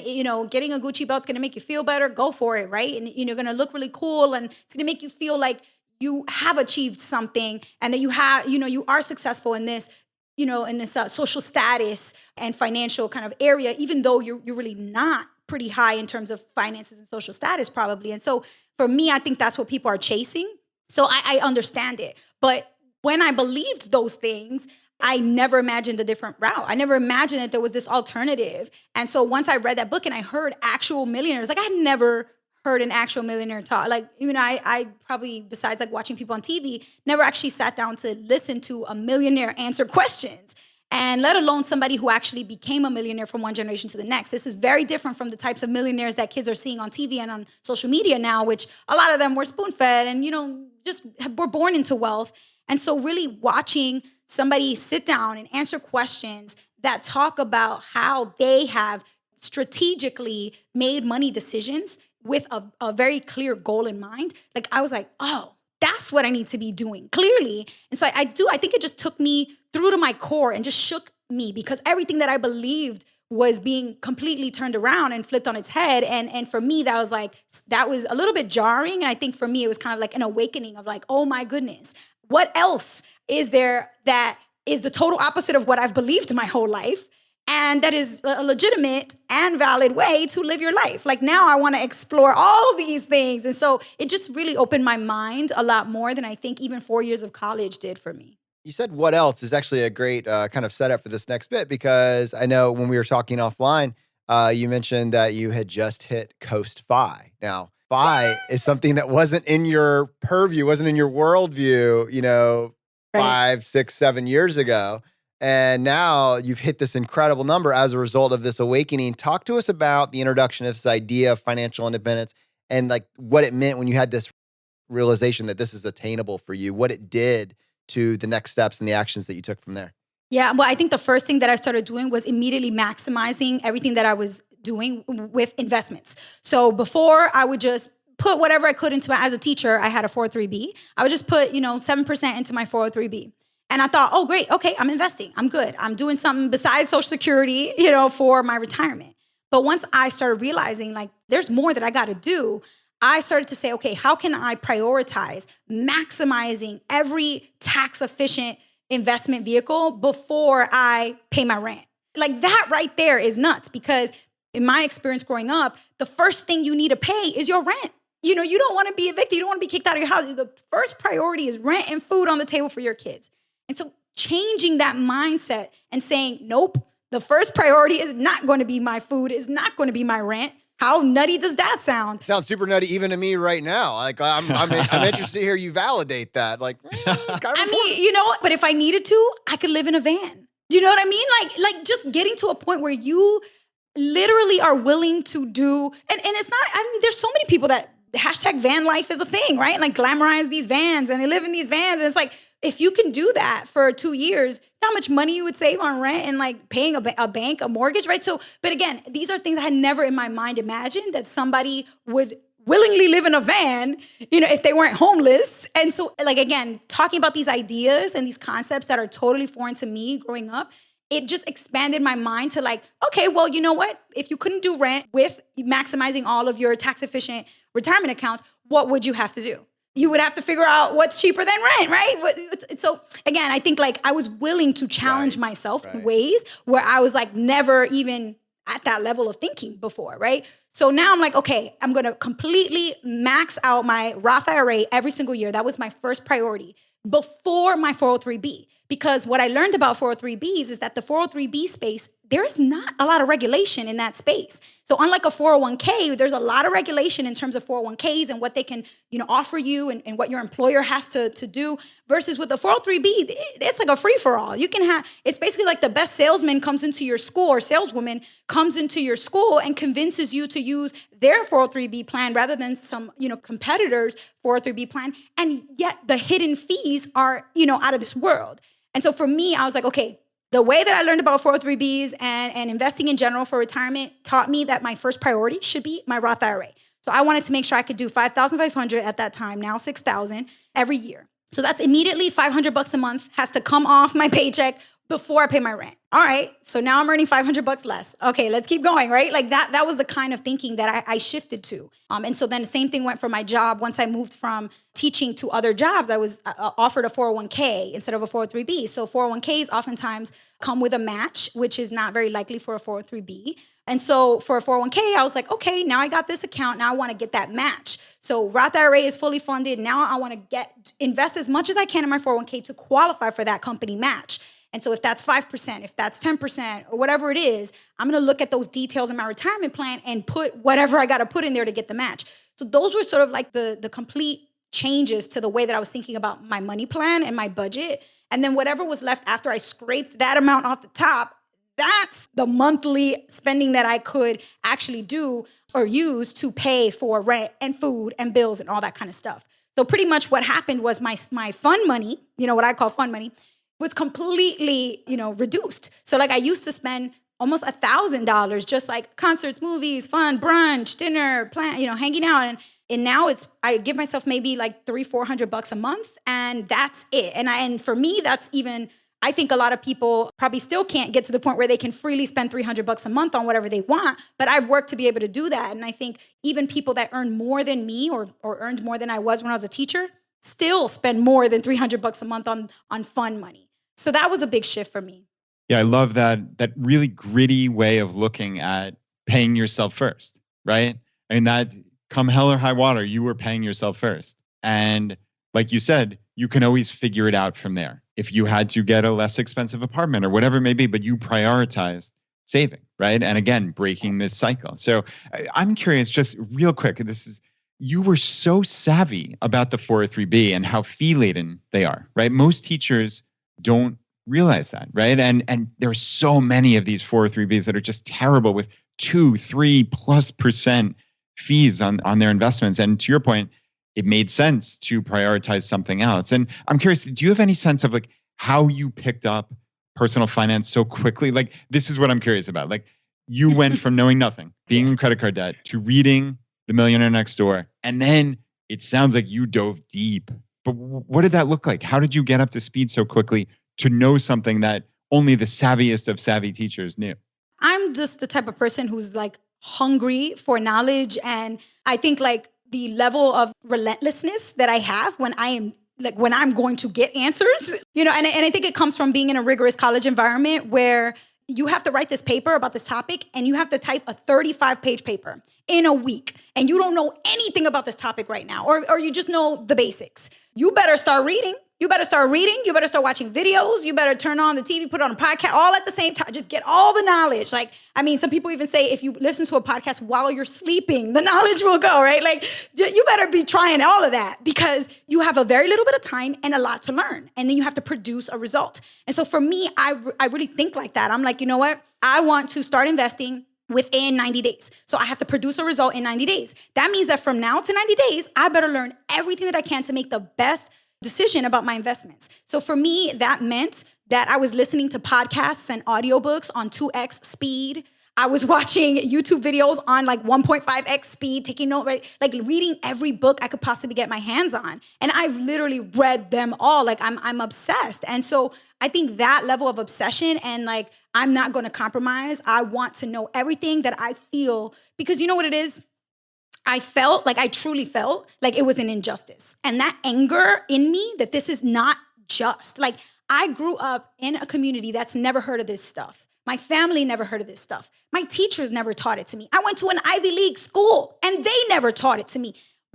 getting a Gucci belt's going to make you feel better. Go for it, right? And you're going to look really cool and it's going to make you feel like you have achieved something and that you have, you are successful in this, in this social status and financial kind of area, even though you're really not pretty high in terms of finances and social status probably. And so for me, I think that's what people are chasing. So I understand it. But when I believed those things, I never imagined a different route. I never imagined that there was this alternative. And so once I read that book and I heard actual millionaires, like I had never heard an actual millionaire talk. Like, I probably, besides like watching people on TV, never actually sat down to listen to a millionaire answer questions. And let alone somebody who actually became a millionaire from one generation to the next. This is very different from the types of millionaires that kids are seeing on TV and on social media now, which a lot of them were spoon-fed and, just were born into wealth. And so really watching somebody sit down and answer questions that talk about how they have strategically made money decisions with a very clear goal in mind, like I was like, oh, that's what I need to be doing clearly. And so I think it just took me through to my core and just shook me because everything that I believed was being completely turned around and flipped on its head. And for me, that was a little bit jarring. And I think for me, it was kind of like an awakening of like, oh my goodness, what else is there that is the total opposite of what I've believed my whole life? And that is a legitimate and valid way to live your life. Like now I want to explore all these things. And so it just really opened my mind a lot more than I think even 4 years of college did for me. You said what else is actually a great kind of setup for this next bit, because I know when we were talking offline, you mentioned that you had just hit ChooseFI. Now, FI is something that wasn't in your purview, wasn't in your worldview, Right. 5, 6, 7 years ago. And now you've hit this incredible number as a result of this awakening. Talk to us about the introduction of this idea of financial independence and like what it meant when you had this realization that this is attainable for you, what it did to the next steps and the actions that you took from there. Yeah, well, I think the first thing that I started doing was immediately maximizing everything that I was doing with investments. So before I would just put whatever I could into as a teacher, I had a 403B. I would just put, 7% into my 403B. And I thought, oh, great. Okay, I'm investing. I'm good. I'm doing something besides Social Security, for my retirement. But once I started realizing like there's more that I got to do, I started to say, okay, how can I prioritize maximizing every tax efficient investment vehicle before I pay my rent? Like that right there is nuts because in my experience growing up, the first thing you need to pay is your rent. You don't want to be evicted. You don't want to be kicked out of your house. The first priority is rent and food on the table for your kids. And so changing that mindset and saying, nope, the first priority is not going to be my food, is not going to be my rent. How nutty does that sound? Sounds super nutty even to me right now. Like I'm interested to hear you validate that. Like, but if I needed to, I could live in a van. Do you know what I mean? Like just getting to a point where you literally are willing to do, and it's not, there's so many people that hashtag van life is a thing, right? Like glamorize these vans and they live in these vans. And it's like, if you can do that for 2 years, how much money you would save on rent and like paying a bank, a mortgage, right? So, but again, these are things I had never in my mind imagined that somebody would willingly live in a van, if they weren't homeless. And so like, again, talking about these ideas and these concepts that are totally foreign to me growing up, it just expanded my mind to like, okay, well, you know what? If you couldn't do rent with maximizing all of your tax efficient retirement accounts, what would you have to do? You would have to figure out what's cheaper than rent, right? So again, I think like I was willing to challenge myself in ways where I was like never even at that level of thinking before, right? So now I'm like, okay, I'm going to completely max out my Roth IRA every single year. That was my first priority before my 403B. Because what I learned about 403Bs is that the 403B space, there is not a lot of regulation in that space. So unlike a 401k, there's a lot of regulation in terms of 401ks and what they can, offer you and what your employer has to do. Versus with the 403B, it's like a free-for-all. You can have, it's basically like the best salesman comes into your school or saleswoman comes into your school and convinces you to use their 403B plan rather than some, competitors' 403B plan. And yet the hidden fees are, out of this world. And so for me, I was like, okay, the way that I learned about 403Bs and investing in general for retirement taught me that my first priority should be my Roth IRA. So I wanted to make sure I could do $5,500 at that time, now $6,000 every year. So that's immediately $500 a month has to come off my paycheck before I pay my rent. All right, so now I'm earning $500 less. Okay, let's keep going, right? Like that was the kind of thinking that I shifted to. And so then the same thing went for my job. Once I moved from teaching to other jobs, I was offered a 401k instead of a 403B. So 401ks oftentimes come with a match, which is not very likely for a 403B. And so for a 401k, I was like, okay, now I got this account. Now I want to get that match. So Roth IRA is fully funded. Now I want to invest as much as I can in my 401k to qualify for that company match. And so if that's 5%, if that's 10%, or whatever it is, I'm going to look at those details in my retirement plan and put whatever I got to put in there to get the match. So those were sort of like the complete changes to the way that I was thinking about my money plan and my budget. And then whatever was left after I scraped that amount off the top, that's the monthly spending that I could actually do or use to pay for rent and food and bills and all that kind of stuff. So pretty much what happened was my fun money, what I call fun money, was completely, reduced. So like I used to spend almost $1,000 just like concerts, movies, fun, brunch, dinner, hanging out. And now I give myself maybe like $300-400 a month, and that's it. And for me, that's even, I think a lot of people probably still can't get to the point where they can freely spend $300 a month on whatever they want, but I've worked to be able to do that. And I think even people that earn more than me or earned more than I was when I was a teacher still spend more than $300 a month on fun money. So that was a big shift for me. Yeah, I love that really gritty way of looking at paying yourself first, right? I mean, that come hell or high water, you were paying yourself first. And like you said, you can always figure it out from there. If you had to get a less expensive apartment or whatever it may be, but you prioritized saving, right? And again, breaking this cycle. So I'm curious, just real quick, you were so savvy about the 403B and how fee laden they are, right? Most teachers don't realize that, right? And there are so many of these 403Bs that are just terrible with 2-3+% fees on their investments. And to your point, it made sense to prioritize something else. And I'm curious, do you have any sense of like how you picked up personal finance so quickly? Like, this is what I'm curious about. Like, you went from knowing nothing, being in credit card debt, to reading The Millionaire Next Door. And then it sounds like you dove deep. But what did that look like? How did you get up to speed so quickly to know something that only the savviest of savvy teachers knew? I'm just the type of person who's like hungry for knowledge. And I think like the level of relentlessness that I have when I'm going to get answers, and I think it comes from being in a rigorous college environment where you have to write this paper about this topic and you have to type a 35-page paper in a week. And you don't know anything about this topic right now, or you just know the basics. You better start reading. You better start reading. You better start watching videos. You better turn on the TV, put on a podcast, all at the same time. Just get all the knowledge. Like, I mean, some people even say if you listen to a podcast while you're sleeping, the knowledge will go, right? Like, you better be trying all of that because you have a very little bit of time and a lot to learn. And then you have to produce a result. And so for me, I really think like that. I'm like, you know what? I want to start investing within 90 days. So I have to produce a result in 90 days. That means that from now to 90 days, I better learn everything that I can to make the best decision about my investments. So for me, that meant that I was listening to podcasts and audiobooks on 2x speed. I was watching YouTube videos on like 1.5x speed, taking note, right? Like reading every book I could possibly get my hands on. And I've literally read them all. Like I'm obsessed. And so I think that level of obsession and like, I'm not going to compromise. I want to know everything that I feel, because you know what it is? I truly felt like it was an injustice. And that anger in me that this is not just. Like I grew up in a community that's never heard of this stuff. My family never heard of this stuff. My teachers never taught it to me. I went to an Ivy League school and they never taught it to me.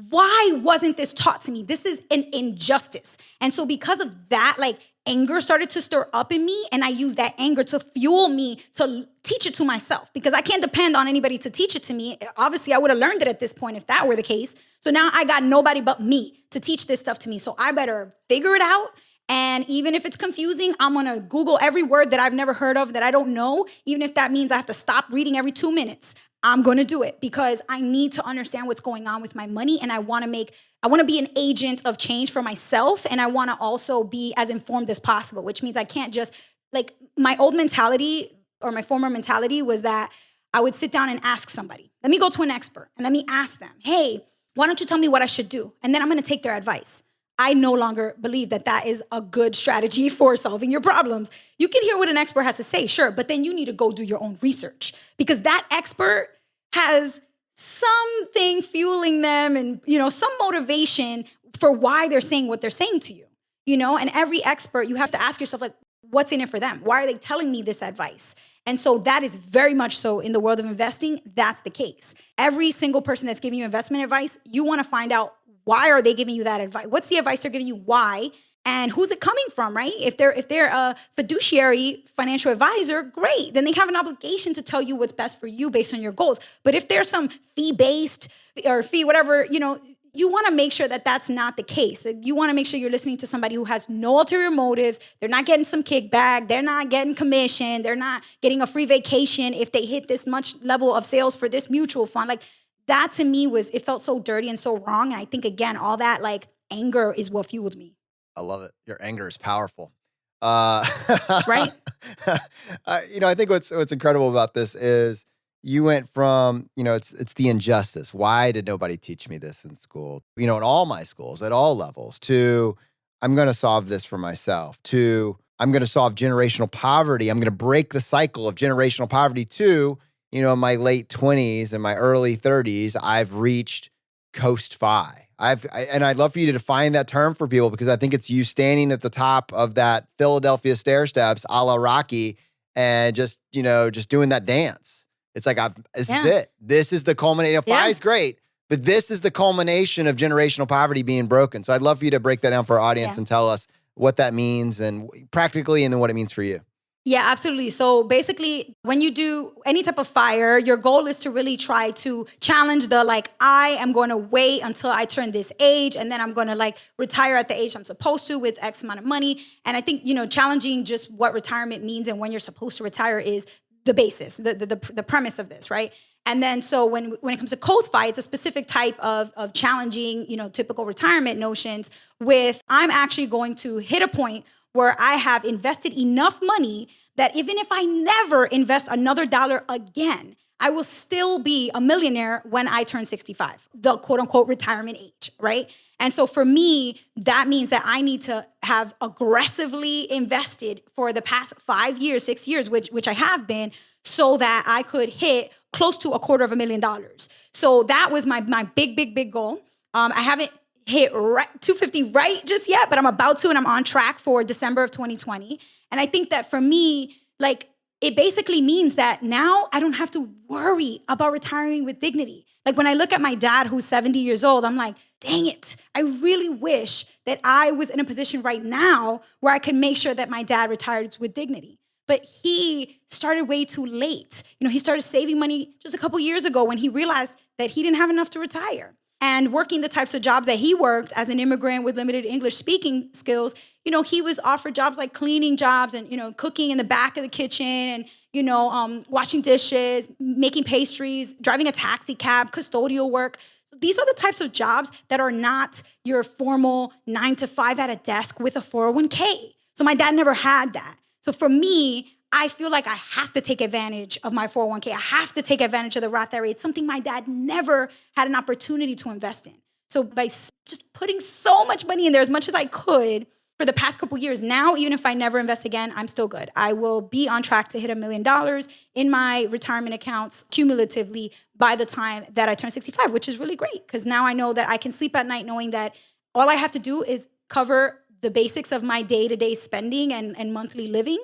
Why wasn't this taught to me? This is an injustice. And so because of that, like anger started to stir up in me, and I used that anger to fuel me to teach it to myself, because I can't depend on anybody to teach it to me. Obviously, I would have learned it at this point if that were the case. So now I got nobody but me to teach this stuff to me. So I better figure it out. And even if it's confusing, I'm going to Google every word that I've never heard of that I don't know. Even if that means I have to stop reading every 2 minutes, I'm going to do it, because I need to understand what's going on with my money. And I want to be an agent of change for myself. And I want to also be as informed as possible, which means I can't just, like, my old mentality or my former mentality was that I would sit down and ask somebody. Let me go to an expert and let me ask them, hey, why don't you tell me what I should do? And then I'm going to take their advice. I no longer believe that that is a good strategy for solving your problems. You can hear what an expert has to say, sure, but then you need to go do your own research, because that expert has something fueling them and, some motivation for why they're saying what they're saying to you, and every expert, you have to ask yourself, like, what's in it for them? Why are they telling me this advice? And so that is very much so in the world of investing. That's the case. Every single person that's giving you investment advice, you want to find out, why are they giving you that advice? What's the advice they're giving you? Why? And who's it coming from, right? If they're a fiduciary financial advisor, great. Then they have an obligation to tell you what's best for you based on your goals. But if there's some fee-based or fee whatever, you want to make sure that that's not the case. You want to make sure you're listening to somebody who has no ulterior motives. They're not getting some kickback. They're not getting commission. They're not getting a free vacation if they hit this much level of sales for this mutual fund. Like, that to me it felt so dirty and so wrong. And I think, again, all that like anger is what fueled me. I love it. Your anger is powerful. Right. I think what's incredible about this is you went from, it's the injustice. Why did nobody teach me this in school? In all my schools, at all levels, to I'm going to solve this for myself, to I'm going to solve generational poverty. I'm going to break the cycle of generational poverty, to in my late 20s and my early 30s, I've reached ChooseFI. And I'd love for you to define that term for people, because I think it's you standing at the top of that Philadelphia stair steps, a la Rocky, and just doing that dance. It's like, this is it. This is the culmination. FI is great, but this is the culmination of generational poverty being broken. So I'd love for you to break that down for our audience and tell us what that means and practically, and then what it means for you. Yeah, absolutely. So basically, when you do any type of FIRE, your goal is to really try to challenge I am going to wait until I turn this age, and then I'm going to retire at the age I'm supposed to with X amount of money. And I think, challenging just what retirement means and when you're supposed to retire is the basis, the premise of this, right? And then so when it comes to ChooseFI, it's a specific type of challenging, typical retirement notions with, I'm actually going to hit a point where I have invested enough money that even if I never invest another dollar again, I will still be a millionaire when I turn 65, the quote unquote retirement age, right? And so for me, that means that I need to have aggressively invested for the past 5 years, 6 years, which I have been, so that I could hit close to $250,000. So that was my big goal. I haven't hit 250 right just yet, but I'm about to, and I'm on track for December of 2020. And I think that for me, it basically means that now I don't have to worry about retiring with dignity. When I look at my dad who's 70 years old, I'm like, dang it. I really wish that I was in a position right now where I could make sure that my dad retired with dignity. But he started way too late. He started saving money just a couple years ago when he realized that he didn't have enough to retire. and working the types of jobs that he worked as an immigrant with limited English speaking skills, he was offered jobs like cleaning jobs and, cooking in the back of the kitchen and, washing dishes, making pastries, driving a taxi cab, custodial work. So these are the types of jobs that are not your formal 9 to 5 at a desk with a 401k. So my dad never had that. So for me, I feel like I have to take advantage of my 401k. I have to take advantage of the Roth IRA. It's something my dad never had an opportunity to invest in. So by just putting so much money in there, as much as I could for the past couple years, now, even if I never invest again, I'm still good. I will be on track to hit $1 million in my retirement accounts cumulatively by the time that I turn 65, which is really great because now I know that I can sleep at night knowing that all I have to do is cover the basics of my day-to-day spending and monthly living.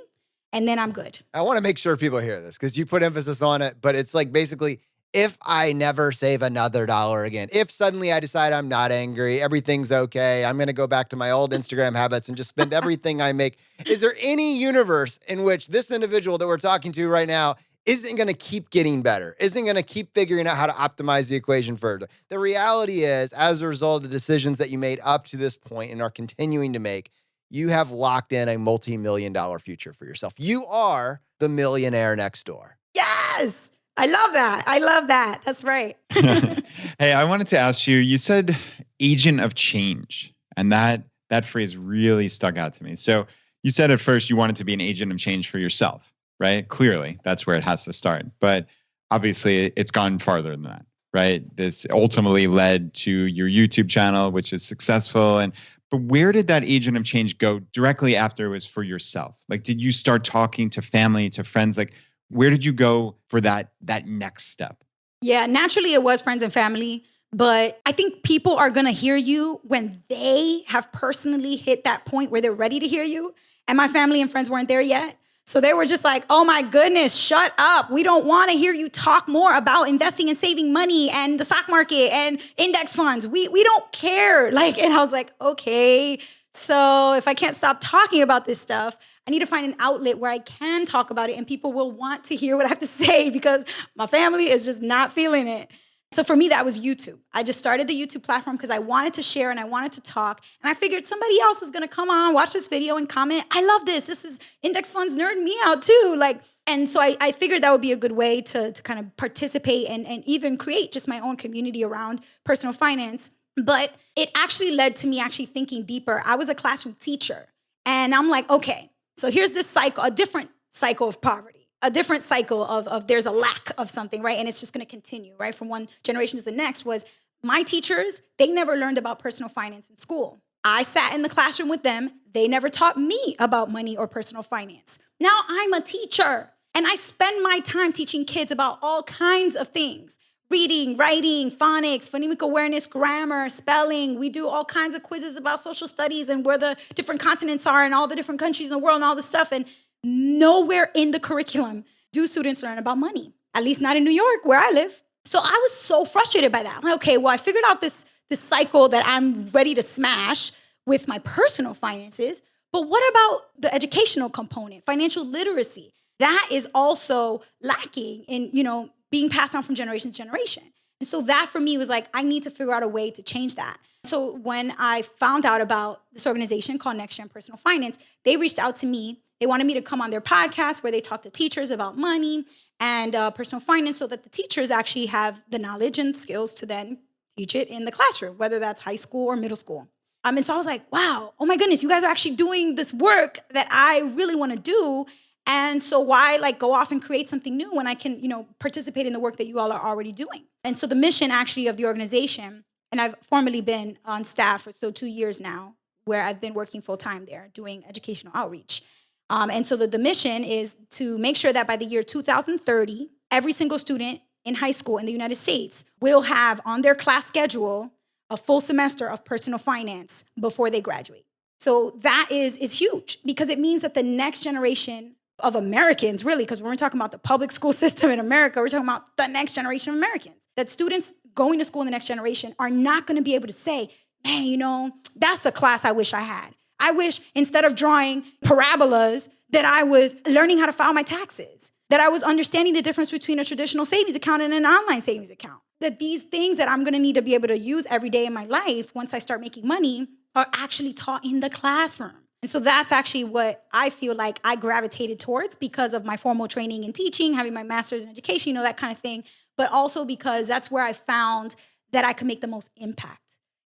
And then I'm good. I want to make sure people hear this because you put emphasis on it, but it's like basically, if I never save another dollar again, if suddenly I decide I'm not angry, everything's okay, I'm going to go back to my old Instagram habits and just spend everything I make. Is there any universe in which this individual that we're talking to right now isn't going to keep getting better, isn't going to keep figuring out how to optimize the equation further? The reality is, as a result of the decisions that you made up to this point and are continuing to make, you have locked in a multi-million-dollar future for yourself. You are the millionaire next door. Yes. I love that. I love that. That's right. Hey, I wanted to ask you, you said agent of change, and that phrase really stuck out to me. So you said at first you wanted to be an agent of change for yourself, right? Clearly, that's where it has to start. But obviously, it's gone farther than that, right? This ultimately led to your YouTube channel, which is successful. But where did that agent of change go directly after it was for yourself? Like, did you start talking to family, to friends? Like, where did you go for that next step? Yeah, naturally it was friends and family. But I think people are going to hear you when they have personally hit that point where they're ready to hear you. And my family and friends weren't there yet. So they were just like, oh my goodness, shut up. We don't want to hear you talk more about investing and saving money and the stock market and index funds. We don't care. And I was like, okay, so if I can't stop talking about this stuff, I need to find an outlet where I can talk about it and people will want to hear what I have to say because my family is just not feeling it. So for me, that was YouTube. I just started the YouTube platform because I wanted to share and I wanted to talk. And I figured somebody else is going to come on, watch this video and comment, I love this. This is index funds nerding me out too. And so I figured that would be a good way to kind of participate and even create just my own community around personal finance. But it actually led to me actually thinking deeper. I was a classroom teacher and I'm like, okay, so here's this cycle, a different cycle of poverty. A different cycle of there's a lack of something, right? And it's just going to continue, right? From one generation to the next was my teachers, they never learned about personal finance in school. I sat in the classroom with them. They never taught me about money or personal finance. Now I'm a teacher and I spend my time teaching kids about all kinds of things. Reading, writing, phonics, phonemic awareness, grammar, spelling. We do all kinds of quizzes about social studies and where the different continents are and all the different countries in the world and all this stuff. And nowhere in the curriculum do students learn about money, at least not in New York where I live. So I was so frustrated by that. I'm like, okay, well, I figured out this cycle that I'm ready to smash with my personal finances, but what about the educational component, financial literacy? That is also lacking in, being passed on from generation to generation. And so that for me was like, I need to figure out a way to change that. So when I found out about this organization called NextGen Personal Finance, they reached out to me. They wanted me to come on their podcast where they talk to teachers about money and personal finance so that the teachers actually have the knowledge and skills to then teach it in the classroom, whether that's high school or middle school. And so I was like, wow, oh my goodness, you guys are actually doing this work that I really want to do. And so why go off and create something new when I can, participate in the work that you all are already doing? And so the mission actually of the organization, and I've formerly been on staff for 2 years now, where I've been working full time there doing educational outreach. And so the mission is to make sure that by the year 2030, every single student in high school in the United States will have on their class schedule a full semester of personal finance before they graduate. So that is huge because it means that the next generation of Americans, really, because when we're talking about the public school system in America, we're talking about the next generation of Americans, that students going to school in the next generation are not going to be able to say, man, that's a class I wish I had. I wish instead of drawing parabolas that I was learning how to file my taxes, that I was understanding the difference between a traditional savings account and an online savings account. that these things that I'm going to need to be able to use every day in my life once I start making money are actually taught in the classroom. And so that's actually what I feel like I gravitated towards because of my formal training and teaching, having my master's in education, that kind of thing. But also because that's where I found that I could make the most impact.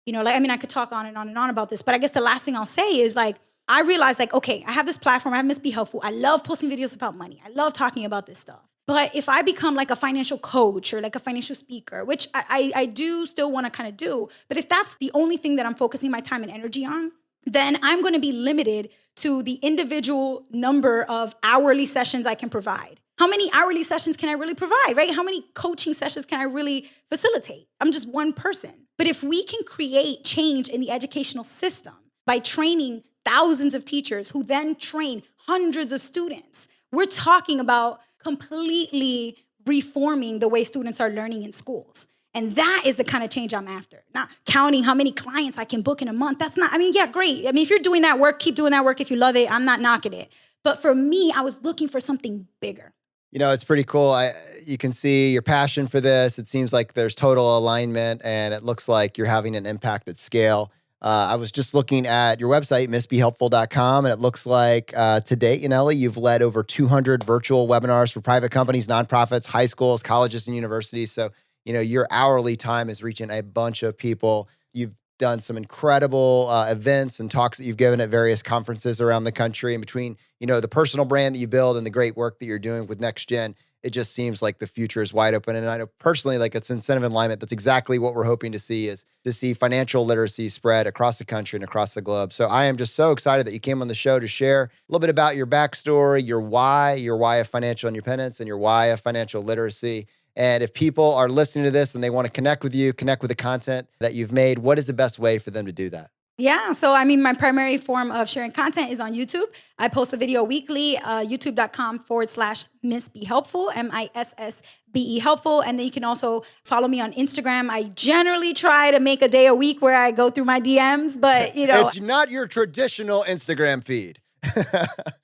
I could talk on and on and on about this, but I guess the last thing I'll say is I realized okay, I have this platform, I have Miss Be Helpful. I love posting videos about money. I love talking about this stuff. But if I become a financial coach or a financial speaker, which I do still want to kind of do, but if that's the only thing that I'm focusing my time and energy on, then I'm going to be limited to the individual number of hourly sessions I can provide. How many hourly sessions can I really provide, right? How many coaching sessions can I really facilitate? I'm just one person. But if we can create change in the educational system by training thousands of teachers who then train hundreds of students, we're talking about completely reforming the way students are learning in schools. And that is the kind of change I'm after. Not counting how many clients I can book in a month. That's not, great. If you're doing that work, keep doing that work if you love it. I'm not knocking it. But for me, I was looking for something bigger. It's pretty cool. You can see your passion for this. It seems like there's total alignment, and it looks like you're having an impact at scale. I was just looking at your website, missbehelpful.com, and it looks like to date, Yanely, you've led over 200 virtual webinars for private companies, nonprofits, high schools, colleges, and universities. So your hourly time is reaching a bunch of people. You've done some incredible events and talks that you've given at various conferences around the country. And between, the personal brand that you build and the great work that you're doing with NextGen, it just seems like the future is wide open. And I know personally, it's incentive alignment. That's exactly what we're hoping to see, is to see financial literacy spread across the country and across the globe. So I am just so excited that you came on the show to share a little bit about your backstory, your why of financial independence, and your why of financial literacy. And if people are listening to this and they want to connect with you, connect with the content that you've made, what is the best way for them to do that? Yeah. So, my primary form of sharing content is on YouTube. I post a video weekly, youtube.com/Miss Be Helpful, MISSBE Helpful. And then you can also follow me on Instagram. I generally try to make a day a week where I go through my DMs, but It's not your traditional Instagram feed.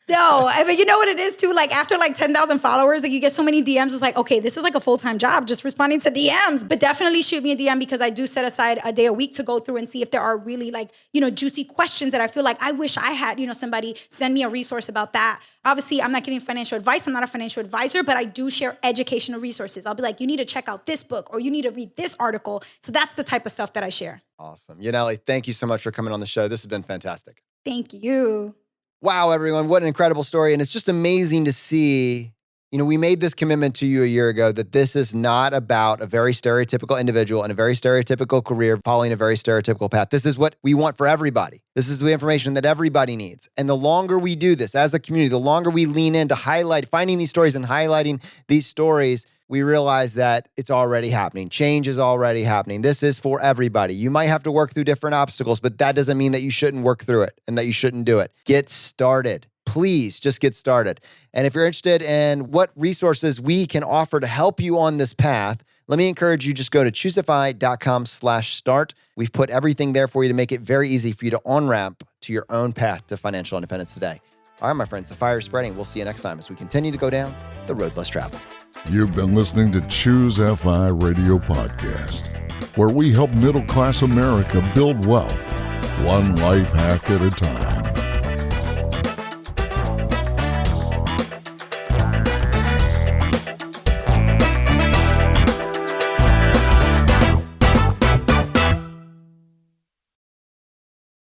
No, you know what it is too? After 10,000 followers, you get so many DMs. It's okay, this is a full-time job, just responding to DMs. But definitely shoot me a DM, because I do set aside a day a week to go through and see if there are really juicy questions that I feel I wish I had, somebody send me a resource about that. Obviously, I'm not giving financial advice. I'm not a financial advisor, but I do share educational resources. I'll be you need to check out this book, or you need to read this article. So that's the type of stuff that I share. Awesome. Yanely, thank you so much for coming on the show. This has been fantastic. Thank you. Wow, everyone, what an incredible story. And it's just amazing to see, we made this commitment to you a year ago that this is not about a very stereotypical individual and a very stereotypical career following a very stereotypical path. This is what we want for everybody. This is the information that everybody needs. And the longer we do this as a community, the longer we lean into finding these stories and highlighting these stories, we realize that it's already happening. Change is already happening. This is for everybody. You might have to work through different obstacles, but that doesn't mean that you shouldn't work through it and that you shouldn't do it. Get started. Please just get started. And if you're interested in what resources we can offer to help you on this path, let me encourage you, just go to ChooseFI.com/start. We've put everything there for you to make it very easy for you to on-ramp to your own path to financial independence today. All right, my friends, the fire is spreading. We'll see you next time as we continue to go down the road less traveled. You've been listening to ChooseFI Radio Podcast, where we help middle-class America build wealth, one life hack at a time.